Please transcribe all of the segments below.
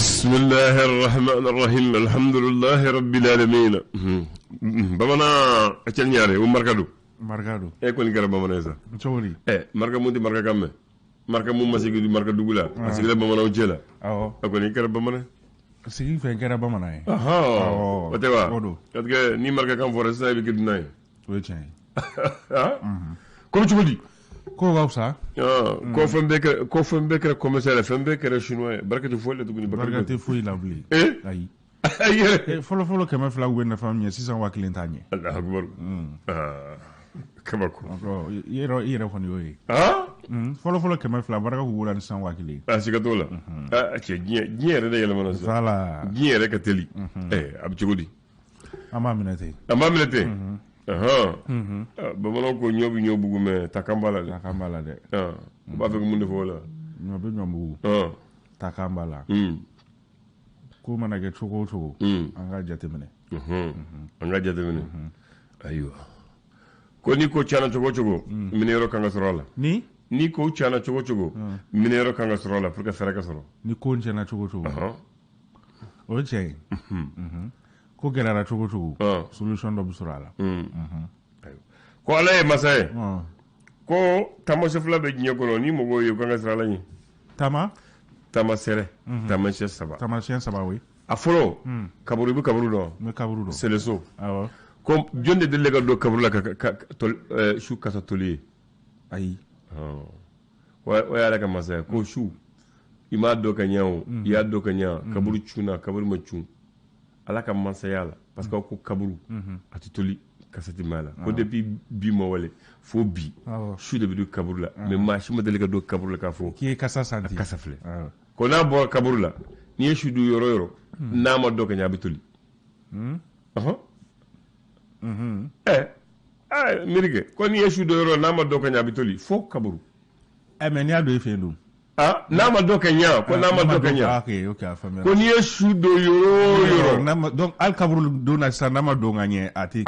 بسم الله الرحمن الرحيم الحمد لله رب العالمين بمنا اتنياري وماركادو e ko ni gara bamana sa chori marka mundi marka kamme marka mum masigi marka dugula asigi bamana ujela ko ni gara bamana sigi fe gara bamana aha otewa katge ni marka kam foresta bi kidnay wechen ko chubudi ko gausa ko fembe kere commercial fembe kere chinois barkati folle duguni barkati foyi la bli ayi folo kema fla wena famille 600 wa kilentanye Allah akbar kabako yero fani yoyi folo kema fla baraka ko wala 100 wa kile asika tola ce giere de yele mana sala giere ka teli ab cigodi ama minate bamana ko ñobu gume takambala de ba fe ko munde fo la ñobu takambala ko mana ge chogo anga jatemene aywa ko ni ko chana chogo minero kanga sorola ni ko chana chogo minero kanga sorola pour que fera ka soro ni ko chana chogo o che ko gerara chogo solution do busurala ko ala e masay ko tamo sefla be nyeko no ni mo go yo kanga sorola ni tama sere tama chen saba oui afolo kaburu do me kaburu do c'est le so comme jonde de lega do kaburu la ka shu kasa toli ayi wa ya ka masay ko shu ima do ka nyaaw ya do ka nya kaburu chuna kaburu ma chun ala ka masayala parce que ko kaburu ati toli kasati mala ko depuis bi mo wale fo bi shu de bi kaburu la mais ma shi ma de lega do kaburu la ka fo ki kasa santi kasa fle ko na bo kaburu la ni shu du yoro na ma do ka nya bi toli mirige ko ni shu do yoro na ma do ka nya bi toli fo kaburu mais ni ado efendu na ma do ka nya ko na ma do ka nya okay afamia ko ni shu do yoro donc al kaburu do na sa na ma do nganye ati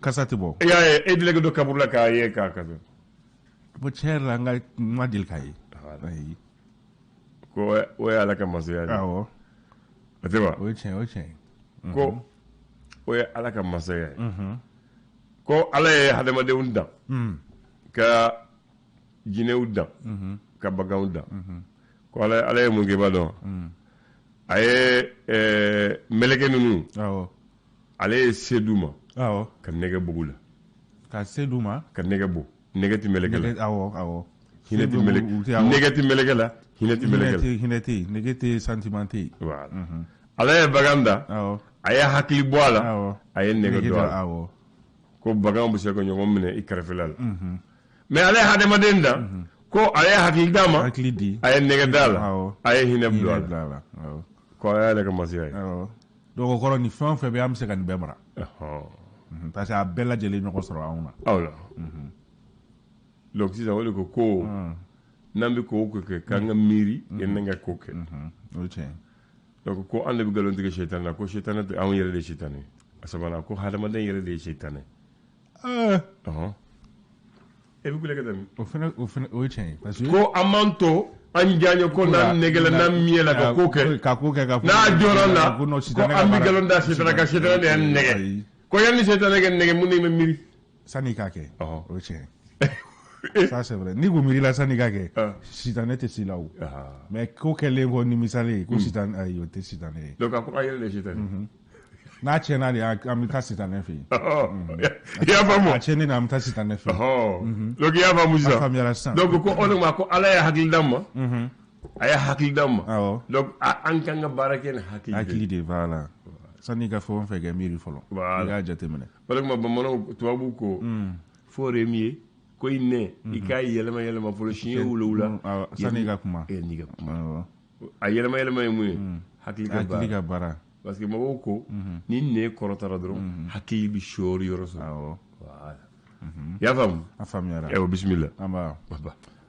kasati bo ya e dilega do kaburu la ka ye ka bo cher la nga madil kai ko o ya la ka masaya awo ateba o chen ko o ya ala ka masaya ko ala ye hadama de unda ka jine unda ka baga unda ko ala ye mungi ba do aye meleke nunu awo ala ye seduma awo ka nege bugula ka seduma ka nege bu negati meleke la awo hinati meleke negati meleke la hinati sentimenti voilà ala ye baganda awo aye hakili boala awo aye nege do awo ko bagam bu se ko nyom mine ikarfilal mais ala ye hadama denda ko aye hakili dama hakili di aye nege dala awo aye hinab do awo ko aye la ka masiya awo donc ko ni fon fe be am se kan bemra parce que a bella jeli ñoko soro awna awla donc si ça wole ko nambi ko ke kanga miri en nga ko ke donc ko ande bi galon dige shaytan la ko shaytan de awon yere de shaytan asabana ko hadama den yere de shaytan e bi ko lega dam o fena o chen parce que ko amanto an janyo ko nan negela nan miela ko ke na joran la ko ambi galon da shaytan ka shaytan de nege ko yanni shaytan nege muni me miri sani kake o chen ça c'est vrai ni gumiri la sani kake sitanete silaw mais ko kele ko ni misale ko sitan ayo te sitane donc ko ayel le shaytan na chena ni amita sitane fi ya famu a chena ni amita sitane fi donc ya famu ça donc ko on ma ko ala ya hakil damma aya hakil damma donc an kanga baraken hakili de voilà sani ka fo fe ga miri folo ya jatemene parce que ma mono tuabu ko fore mié ko inne ikai yelema folo chien wula sani ga kuma ni ga kuma a yelema mu hakili ga bara parce que mago ko ni ne korotara dron hakili bi shor yoro so voilà ya fam afam yara e bismillah amba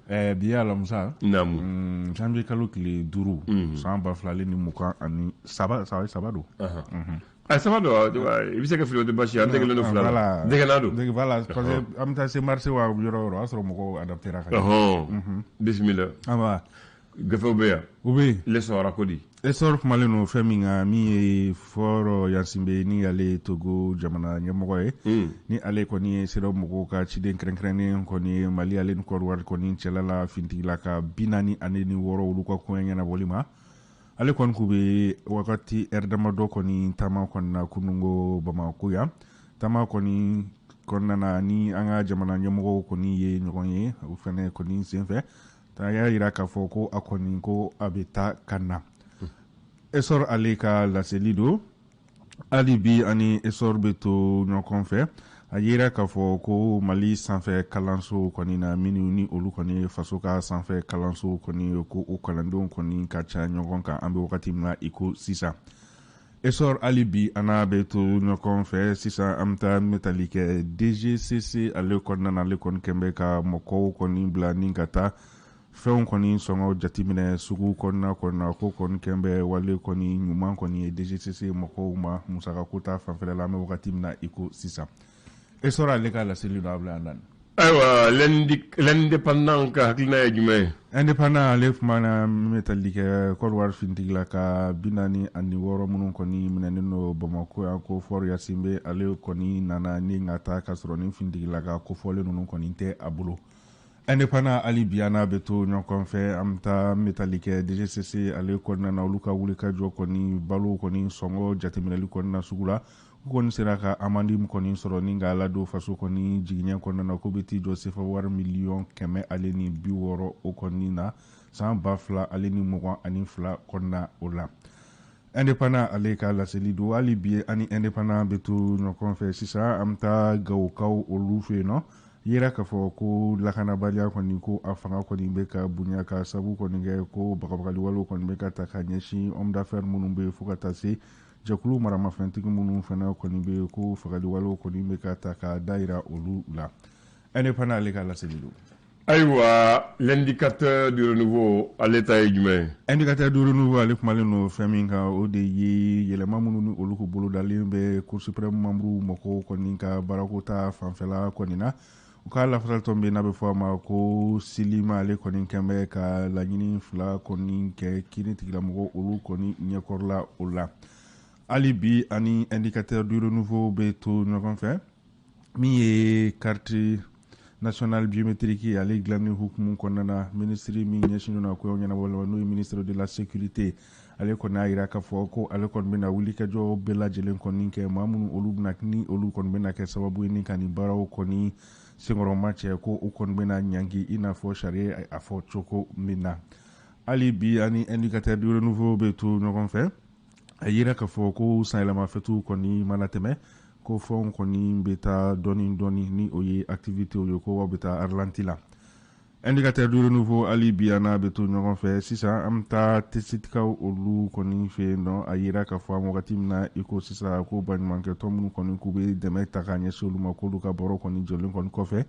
biya la musa namu janvier kalo kile duru san ba flale ni mukan ani sabado sabado ibi se ka filo de bashi ande gelo no flala dege voilà parce que am ta se marché wa yoro asro moko adapter ka bismillah amba gafe bɛ yan o bɛ l'essor ko di essor kumalen no fɛn min kan min ye fɔlɔ Yasinbe ni ale Togo jamana ɲɛmɔgɔ ye ni ale kɔni ye sera mɔgɔw ka ciden kɛrɛnkɛrɛnnen kɔni ye Mali ale ni Côte d'Ivoire kɔni cɛla la fintigila ka 46 olu ka koɲɛ ɲɛnabɔli ma ale kɔni k'u bɛ wagati damadɔ kɔni taama kɔni na kunungo Bamako yan taama kɔni kɔnɔna na ni an ka jamana ɲɛmɔgɔw kɔni ye ɲɔgɔn ye o fɛnɛ kɔni senfɛ ta y'a yira k'a fɔ ko a kɔni ko a bɛ taa ka na Essor ale ka laseli don hali bi ani Essor bɛ to ɲɔgɔn fɛ a yira k'a fɔ ko Mali sanfɛ kalanso kɔni na minnu ni olu kɔni faso ka sanfɛ kalanso kɔni ko o kalandenw kɔni ka ca ɲɔgɔn kan an bɛ wagati min na i ko sisan Essor hali bi ana bɛ to ɲɔgɔn fɛ sisan an bɛ taa metali kɛ DGCC ale kɔnɔna na ale kɔni kɛn bɛ ka mɔgɔw kɔni bila ni ka taa fɛnw kɔni sɔngɔ jateminɛ sugu kɔnɔna ko kɔni kɛn bɛ wale kɔni ɲuman kɔni ye DGCC mɔgɔw ma musakako ta fanfɛla la an bɛ wagati min na i ko sisan Essor ale ka laseli don a bila yan dani ayiwa l'indépendant ka hakilina ye jumɛn ye indépendant ale kumana metali kɛ Côte d'Ivoire fintigila ka 46 minnu kɔni minɛnen don Bamako yan ko Fort Yasinbe ale kɔni nana ni ka taa ka sɔrɔ ni fintigila ka kofɔlen ninnu kɔni tɛ a bolo indépendant hali bi n'a bɛ to ɲɔgɔn fɛ an bɛ taa metali kɛ DGCC ale kɔnɔna na olu ka wulikajɔ kɔni balo kɔni sɔngɔ jateminɛli kɔnɔna sugu la u kɔni sera ka amandi min kɔni sɔrɔ ni ka ladon faso kɔni jigiɲɛ kɔnɔna na ko bɛ t'i jɔ sefa wari miliyɔn 160 o kɔni na san 2022 kɔnɔna o la indépendant ale ka laseli don hali bi ani indépendant bɛ to ɲɔgɔn fɛ sisan an bɛ taa Gawokaw olu fɛ yen nɔ yera k'a fɔ ko lakanabaliya kɔni ko a fanga kɔni bɛ ka bonya ka sabu kɔni kɛ ko bagabagaliwalew kɔni bɛ ka ta ka ɲɛsin homme d'affaires minnu bɛ fo ka taa se jɛkulu maramafɛntigi minnu fana kɔni bɛ ko fagaliwalew kɔni bɛ ka ta ka dayira olu la indépendant ale ka laseli don ayiwa l'indicateur du renouveau ale ta ye jumɛn ye indicateur du renouveau ale kumalen no fɛn min kan o de ye yɛlɛma minnu ni olu ko bolo dalen bɛ Cour suprême membre mɔgɔw kɔni ka baarako ta fanfɛla kɔni na u ka lafasali tɔn bɛ n'a bɛ fɔ a ma ko Silima ale kɔni kɛn bɛ ka laɲini 2 kɔni kɛ kiiri tigilamɔgɔw olu kɔni ɲɛkɔrɔla o la hali bi ani indicateur du renouveau bɛ to ɲɔgɔn fɛ min ye carte nationale biométrique ale dilanni hukumu kɔnɔna na ministre min ɲɛsinnen na ko ɲɛnabɔli n'o ye ministre de la sécurité ale kɔni y'a jira k'a fɔ ko ale kɔni bɛna wulikajɔ bɛɛ lajɛlen kɔni kɛ maa minnu olu bɛna ni olu kɔni bɛna kɛ sababu ye ni ka nin baaraw kɔni senkɔrɔma cɛ ko u kɔni bɛna ɲangi i n'a fɔ sariya a fɔ cogo min na hali bi ani indicateur du renouveau bɛ to ɲɔgɔn fɛ a yira k'a fɔ ko sanyɛlɛma fêtuw kɔni mana tɛmɛ ko fɛnw kɔni bɛ taa dɔɔni ni o ye activité ye ko wa bɛ taa Arlanti la indicateur du renouveau hali bi n'a bɛ to ɲɔgɔn fɛ sisan an bɛ taa testikaw olu kɔni fɛ yen nɔ a yira k'a fɔ an wagati min na i ko sisan ko baɲumankɛtɔn minnu kɔni k'u bɛ dɛmɛ ta ka ɲɛsin olu ma k'olu ka baro kɔni jɔlen kɔni kɔfɛ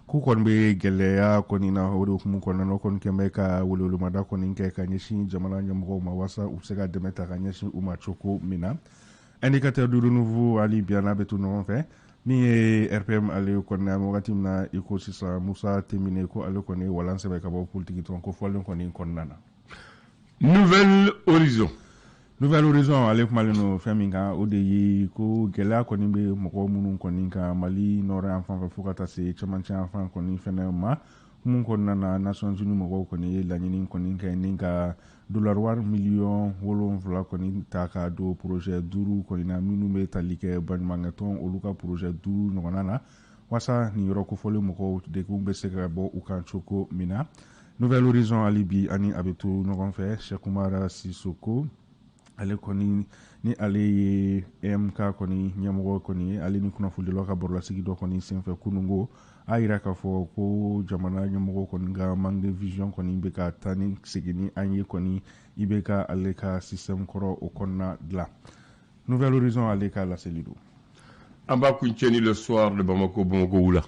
k'u kɔni bɛ gɛlɛya kɔni na o de hukumu kɔnɔna na o kɔni kɛn bɛ ka welewelemada kɔni kɛ ka ɲɛsin jamana ɲɛmɔgɔw ma walasa u bɛ se ka dɛmɛ ta ka ɲɛsin u ma cogo min na indicateur du renouveau hali bi n'a bɛ to ɲɔgɔn fɛ min ye RPM ale kɔni an wagati min na i ko sisan Musa Temine ko ale kɔni walan sɛbɛ ka bɔ politique tɔn ko fɔlen kɔni kɔnɔna na Nouvelle Horizon ale kumalen no fɛn min kan o de ye ko gɛlɛya kɔni bɛ mɔgɔ minnu kɔni kan Mali nɔrɔ yan fan fɛ fo ka taa se cɛmancɛ yan fan kɔni fɛnɛ ma mun kɔnɔna na Nations Unies mɔgɔw kɔni ye laɲini kɔni kɛ ni ka dollar wari miliyɔn 7 kɔni ta ka don projet 5 kɔni na minnu bɛ tali kɛ baɲumankɛtɔn olu ka projet 5 ɲɔgɔnna na walasa nin yɔrɔ kofɔlen mɔgɔw degun bɛ se ka bɔ u kan cogo min na Nouvelle Horizon hali bi ani a bɛ to ɲɔgɔn fɛ Cheikh Oumar Sissoko ale kɔni ni ale ye EMK kɔni ɲɛmɔgɔ kɔni ye ale ni kunnafonidilaw ka barolasigi dɔ kɔni senfɛ kunungo a yira k'a fɔ ko jamana ɲɛmɔgɔ kɔni ka manque de vision kɔni bɛ ka taa ni segin ni an ye kɔni i bɛ ka ale ka système kɔrɔ o kɔnɔna dilan Nouvelle Horizon ale ka laseli don an b'a kuncɛ ni le soir de Bamako wula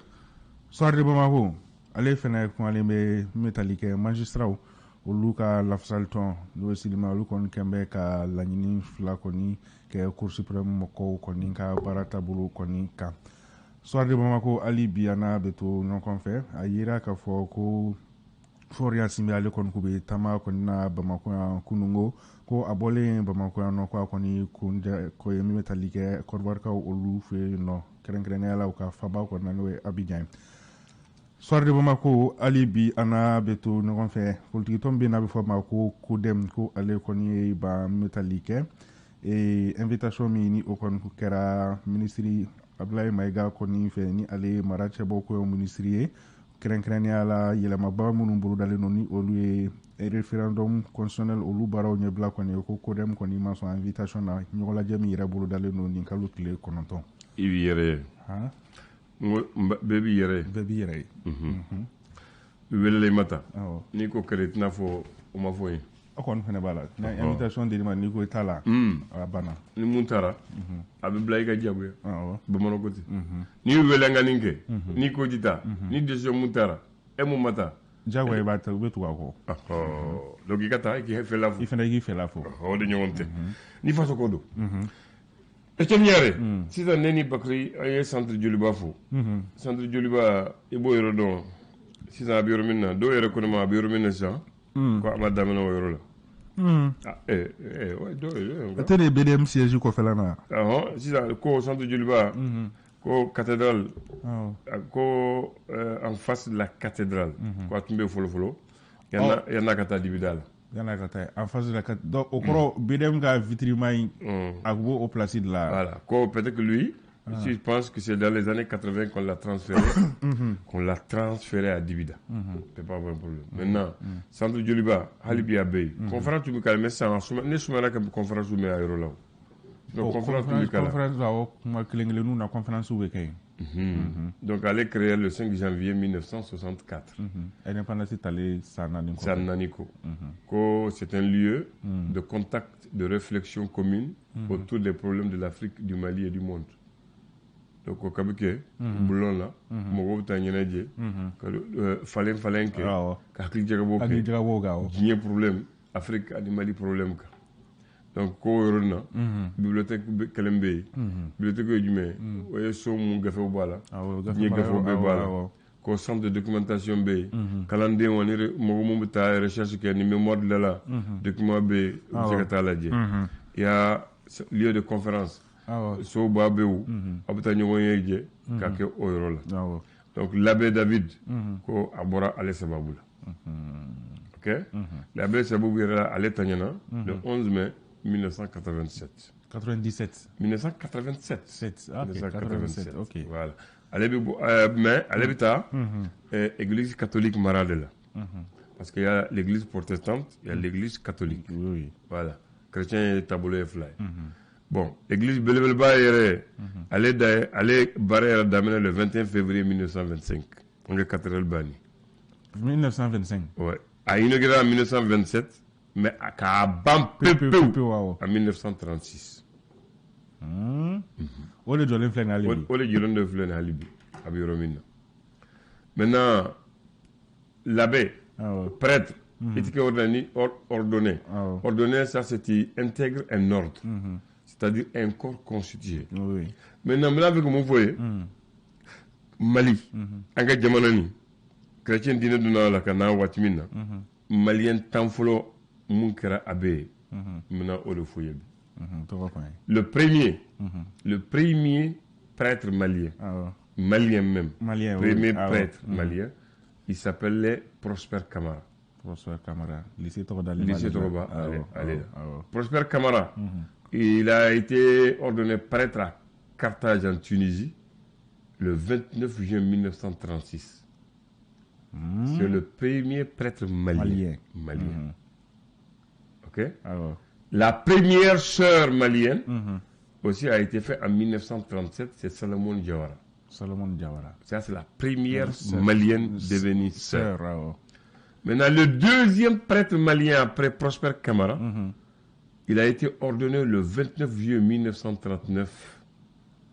soir de Bamako ale fɛnɛ kumalen bɛ metali kɛ magistraw olu ka lafasali tɔn n'o ye Silima olu kɔni kɛn bɛ ka laɲini 2 kɔni kɛ Cour suprême mɔgɔw kɔni ka baara taabolo kɔni kan soir de Bamako hali bi n'a bɛ to ɲɔgɔn fɛ a yira k'a fɔ ko Florian Simbe ale kon kube tama kon na Bamako ya kunungo ko abole Bamako ya no kwa koni kunde ko yemi metalike korbar ka olu fe no kren ala ka faba ko na no Abidjan soir de Bamako ali bi ana beto no fe politique tombe na be fo mako ko dem ko ale koni ba metalike e invitation mi ni o kon kera ministry Ablaye Maiga koni fe ni ale marache boko yo ministry kren ala yelema ba munun buru dale noni olu e referendum constitutionnel olu baraw nye bla koni ko kodem koni ma son invitation na nyola jami yere buru dale noni kalu tile kononton ibi yere ha bebi yere wele mata ni ko kretina fo o ma fo yin akon fene bala na invitation de ma ni ko tala bana ni muntara abi blay ga jabu ba mono goti ni wele nganinke ni ko jita ni decision muntara e mu mata jago e bata betu ko donc ikata ki fe la fo ifena ki fe la fo o de nyonte ni faso ko do e temiare si ta neni bakri ay centre joliba fo centre joliba e boyro don si ta bioro minna do yere ko ma bioro minna sa ko amada mena o yoro la tene BDM siège ko fela na si ko centre Djoliba ko cathédrale ko en face de la cathédrale ko tumbe folo yana kata dibidal yana kata en face de la cathédrale donc okoro BDM ga vitrine agbo au place de la voilà ko peut-être que lui je pense que c'est dans les années 80 qu'on l'a transféré à Dibida. C'est pas un problème. Maintenant, centre Djoliba, Halibi Abbey, conférence du Mikal, mais ça, ne soumera que conférence du Mikal Aérola. Donc, conférence du Mikal. Conférence du Mikal. Donc, elle est créée le 5 janvier 1964. Indépendance Italie, Sananiko. C'est un lieu de contact, de réflexion commune autour des problèmes de l'Afrique, du Mali et du monde. Donc au Kabike, boulon là, mon groupe t'anyenaje, falen que, kakli jagabo, j'ai problème, Afrique a du Mali problème ka. Donc ko yorona, bibliothèque Kalembe, bibliothèque Djumé, oye so mon gafe au bala, j'ai gafe au bala, ko centre de documentation B, calendrier on est mon recherche qui est ni mémoire de là, document B, il y a lieu de conférence. So babeu abuta ñogo yeje ka ke oyro la donc l'abbé David ko abora ale sababu la OK l'abbé sababu era ale tanyana le 11 mai 1987 1987 OK voilà ale bi mais ale bita église catholique marade la parce qu'il y a l'église protestante il y a l'église catholique voilà chrétien taboulet fly bon, l'église Belebelba allait barrer d'amener le 21 février 1925. On est cathédrale Bani. 1925 ouais. A inauguré en 1927, mais à Kabam en 1936. Où les Jolin Flen Halibi. Où les Jolin Flen Halibi, à Biromina. Maintenant, l'abbé, prêtre, était ordonné. Ordonné, ça, c'était intègre un ordre. C'est-à-dire un corps constitué. Oui. Maintenant, avec mon voyez, Mali, anga jamanani, chrétien dina duna la kana watimina, malien tamfolo munkera abe, mena ole foye. Le premier prêtre malien, malien même, premier prêtre malien, il s'appelait Prosper Camara. Lycée Toroba, allez. Prosper Camara. Il a été ordonné prêtre à Carthage en Tunisie le 29 juin 1936. C'est le premier prêtre malien. OK? La première sœur malienne aussi a été faite en 1937, c'est Salomon Diawara. Ça, c'est la première malienne devenue sœur. Maintenant, le deuxième prêtre malien après Prosper Camara, il a été ordonné le 29 juillet 1939.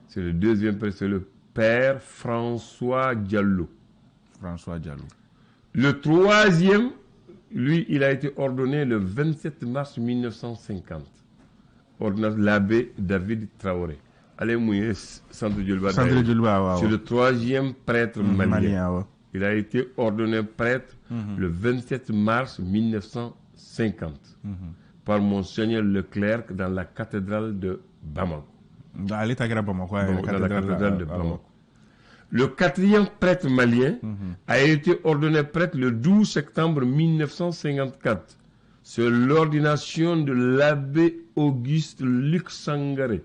C'est le deuxième prêtre, c'est le père François Diallo. Le troisième, lui, il a été ordonné le 27 mars 1950. Ordonnance l'abbé David Traoré. Allez, mouiller, Centre Djoliba. C'est le troisième prêtre malien. Il a été ordonné prêtre le 27 mars 1950 par Monseigneur Leclerc dans la cathédrale de Bamako. Dans la cathédrale de Bamako. Le quatrième prêtre malien a été ordonné prêtre le 12 septembre 1954. C'est l'ordination de l'abbé Auguste Luc Sangaré,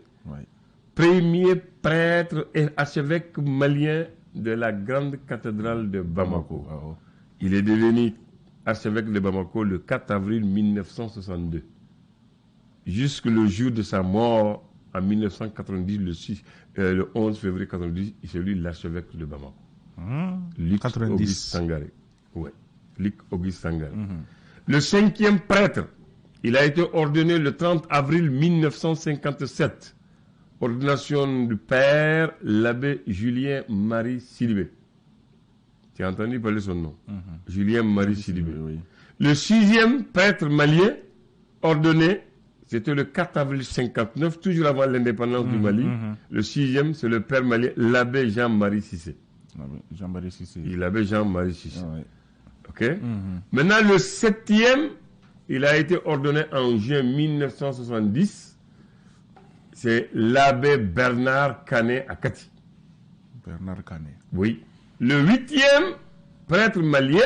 premier prêtre et archevêque malien de la grande cathédrale de Bamako. Il est devenu archevêque de Bamako le 4 avril 1962. Jusque le jour de sa mort en 1990, le 11 février 1990, c'est lui l'archevêque de Bamako. Luc Auguste Sangaré. Ouais, Luc Auguste Sangaré. Le cinquième prêtre, il a été ordonné le 30 avril 1957. Ordination du père, l'abbé Julien-Marie Sidibé. Tu as entendu parler son nom? Julien-Marie Sidibé. Oui. Le sixième prêtre malien ordonné, c'était le 4 avril 1959, toujours avant l'indépendance du Mali. Le sixième, c'est le père malien, l'abbé Jean-Marie Cissé. Jean-Marie Cissé. L'abbé Jean-Marie Cissé. Ok. Maintenant, le septième, il a été ordonné en juin 1970. C'est l'abbé Bernard Canet à Kati. Bernard Canet. Oui. Le huitième prêtre malien,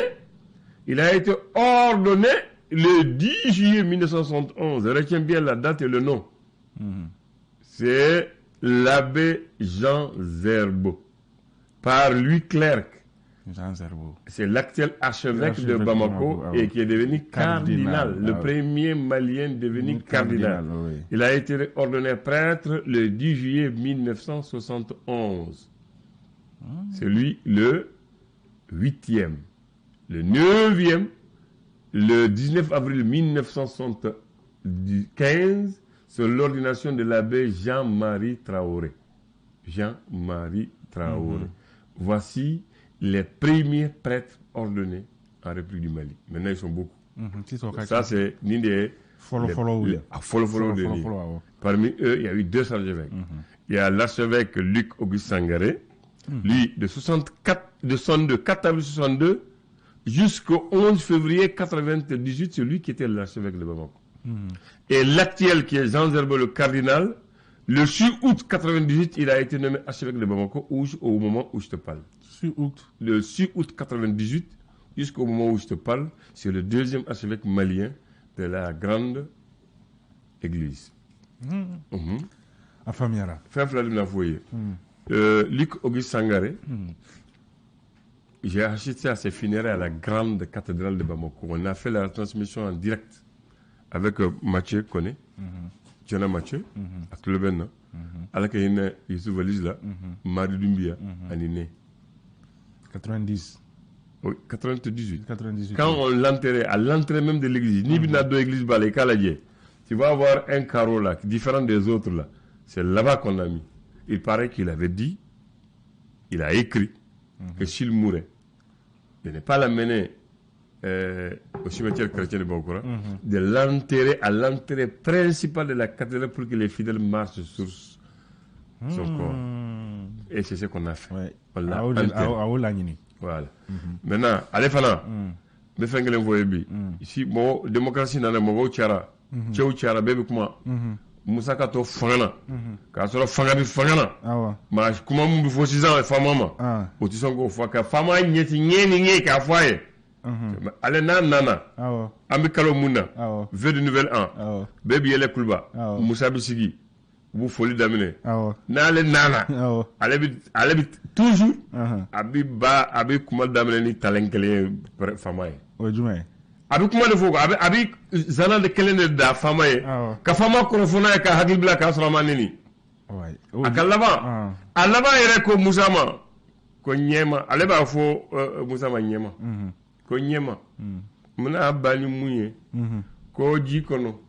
il a été ordonné le 10 juillet 1971. Retiens bien la date et le nom. C'est l'abbé Jean Zerbo. Par Louis Clerc. Jean Zerbo. C'est l'actuel archevêque de Bamako et qui est devenu cardinal. Le premier malien devenu cardinal. Il a été ordonné prêtre le 10 juillet 1971. C'est lui le 8e. Le 9e, le 19 avril 1975, c'est l'ordination de l'abbé Jean-Marie Traoré. Jean-Marie Traoré. Voici les premiers prêtres ordonnés en République du Mali. Maintenant, ils sont beaucoup. Ça, c'est l'une des... Parmi eux, il y a eu deux archevêques. Il y a l'archevêque Luc Auguste Sangaré, lui, de 4 avril 62 jusqu'au 11 février 98, c'est lui qui était l'archevêque de Bamako. Et l'actuel, qui est Jean Zerbo, le cardinal, le 6 août 98, il a été nommé archevêque de Bamako au moment où je te parle. Le 6 août 98, jusqu'au moment où je te parle, c'est le deuxième archevêque malien de la grande église. Afamiara. Frère Vladimir Foyer. Luc Auguste Sangaré, j'ai assisté à ses funérailles à la grande cathédrale de Bamako. On a fait la transmission en direct avec Mathieu Koné, Tiana Mathieu, à Tleben, avec Youssouf Valisla, Marie Dumbia, Anine. 90. Oui, 98. Quand on l'enterrait, à l'entrée même de l'église, ni bien deux églises balais, tu vas avoir un carreau là, différent des autres là. C'est là-bas qu'on a mis. Il paraît qu'il avait dit, il a écrit, que s'il mourait, de ne pas l'amener au cimetière chrétien de Bokora, de l'enterrer à l'entrée principale de la cathédrale pour que les fidèles marchent sur son corps. Et c'est ce qu'on a fait. Ouais. On l'a enterré. Voilà. Maintenant, allez, Fana, me fait que l'envoyer bi. Ici, bon, démocratie dans le Mogo Tchara, Tchéou Tchara, bébé comment Moussa Kato Fangana, Kassora Fangabi Fangana, ma comment m'ou faut 6 ans et femme maman. Au tisson go fois que femme a nyeti nyé ka foyer. Allez nana, Ambi Kalo Muna, vœu de nouvel an, bébé Yele Kulba, Moussa Bissigi. Vous folie d'amener. N'allez nana. Allez toujours. Abi kumal d'amener ni talenkele famaye. Abi kumal de foko. Abi zana de kelen da famaye. Ka fama korofona ka hagil bla ka sura manini. Akalaba. Alaba yere ko musama. Ko nyema. Ale ba fo musama nyema. Ko nyema. Muna abani munye. Ko ji kono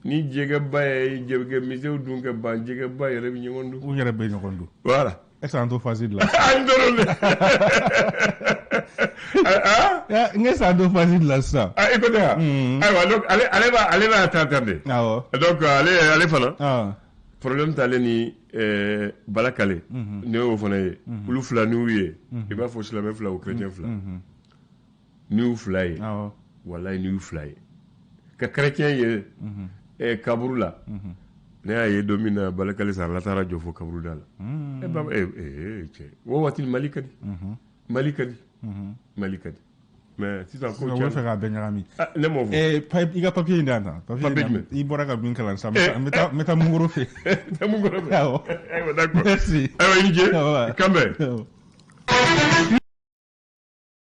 ni jega baye jega miseu dunga ba jega baye rebi ngondu ou yere be ngondu voilà est-ce un facile là andorole ah ngesa do facile là ça écoutez donc allez va attendre donc allez fana problème t'ale ni balakale ne y'o fana ye olu fila n'u ye i b'a fɔ silamɛ fila o chrétien fila ni y'u fila ye walayi ni y'u fila ye ka chrétien ye kaburu la ne y'a ye don min na balakale sarala taara jɔ fo kaburu da la baba cɛ o waati Mali ka di Mali ka di Mali ka di mais sisan ko cɛ fɛ k'a bɛɛ ɲagami ne m'o fɔ i ka papier in d'an ta papier i bɔra ka min kalan sa n bɛ taa Mungoro fɛ Mungoro fɛ awɔ d'accord merci ayiwa i ni ce Kanbɛ